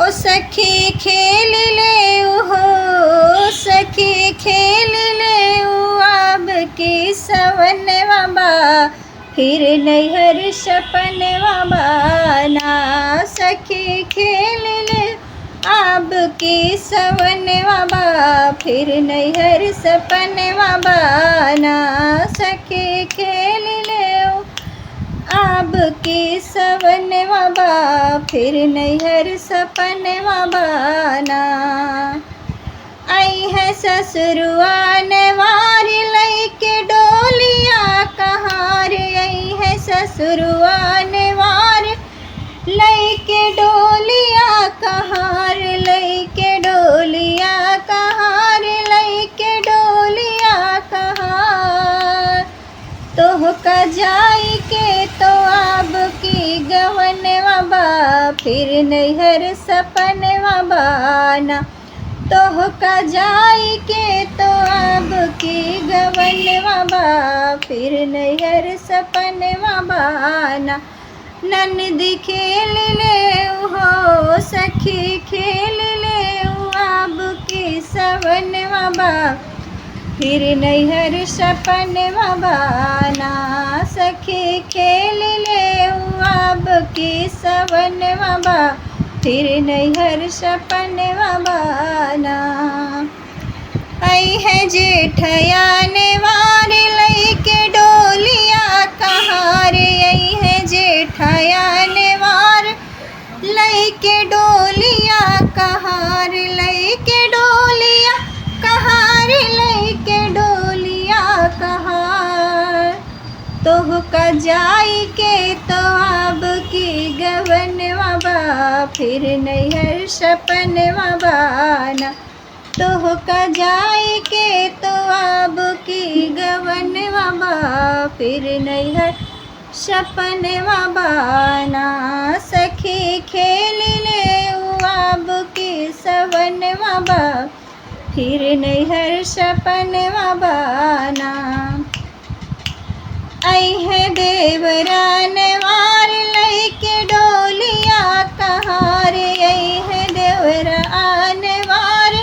ओ सखी खेल ले हो सखी खेल ले अब की सवनवा बा फिर नैहर सपनवा बाना सखी खेल ले अब की सवनवा बा फिर नैहर सपनवा बाना सखी खेल ले अब की सवनवा बा फिर नैहर सपनवा बाना आई है ससुरुआ नवार लैके डोलिया कहार आई है ससुरुआ नवार लैके डोलिया कहार लैके डोलिया कहार लैके डोलिया कहार तोह का जाई के तो अब की गवनवा बा फिर नैहर सपनवा बाना तोह का जाई के तो अब की गवनवा बा फिर नैहर सपनवा बाना ननदी खेल ले हो सखी खेल ले अब की सवनवा बा फिर नैहर सपनवा बाना सखी खेल ले अब की सवनवा बा फिर नैहर सपनवा बाना आई है जेठया नेवार लैके डोलिया कहार आई है जेठया नेवार लैके डोलिया कहार लैके डोलिया कहार लैके डोलिया कहार तोह का जाई के तो अब की गवनवा बा फिर नैहर सपनवा बाना तोह का जाई के तो अब की गवनवा बा फिर नैहर सपनवा बाना सखी खेल ले अब की सवनवा बा फिर नैहर सपनवा बाना आई है देवरा नवार लैके डोलिया कहार आई है देवरा नवार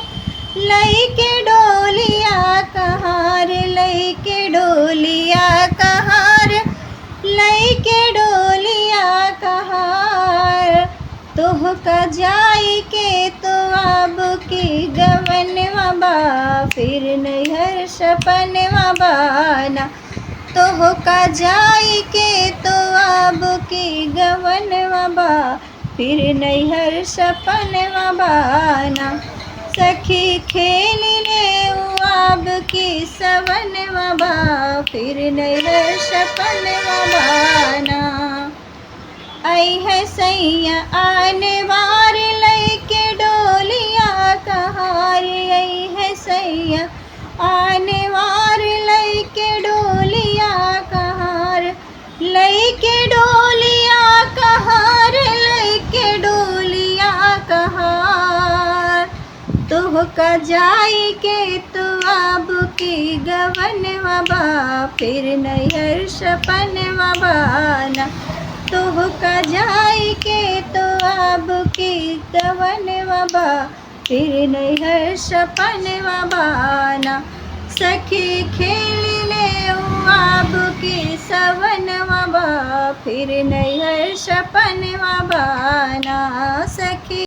लैके डोलिया कहार लैके डोलिया कहार लैके डोलिया कहार तोह का जाई के तो अब की गवनवा बा फिर नैहर सपनवा बाना तोह का जाई के तो अब की गवनवा बा फिर नैहर सपनवा बाना सखी खेल ले अब की सवनवा बा फिर नैहर सपनवा बाना आई है सैया आने वार लैके डोलिया कहार आई है सैया आने वार लैके डोलिया कहार लैके डोलिया कहार लैके डोलिया कहार तोह का जाई के तो अब की गवनवा बा फिर नैहर सपनवा बाना तोह का जाई के तो अब की गवनवा बा फिर नैहर सपनवा बाना सखी खेल ले अब की सवनवा बा फिर नैहर सपनवा बाना।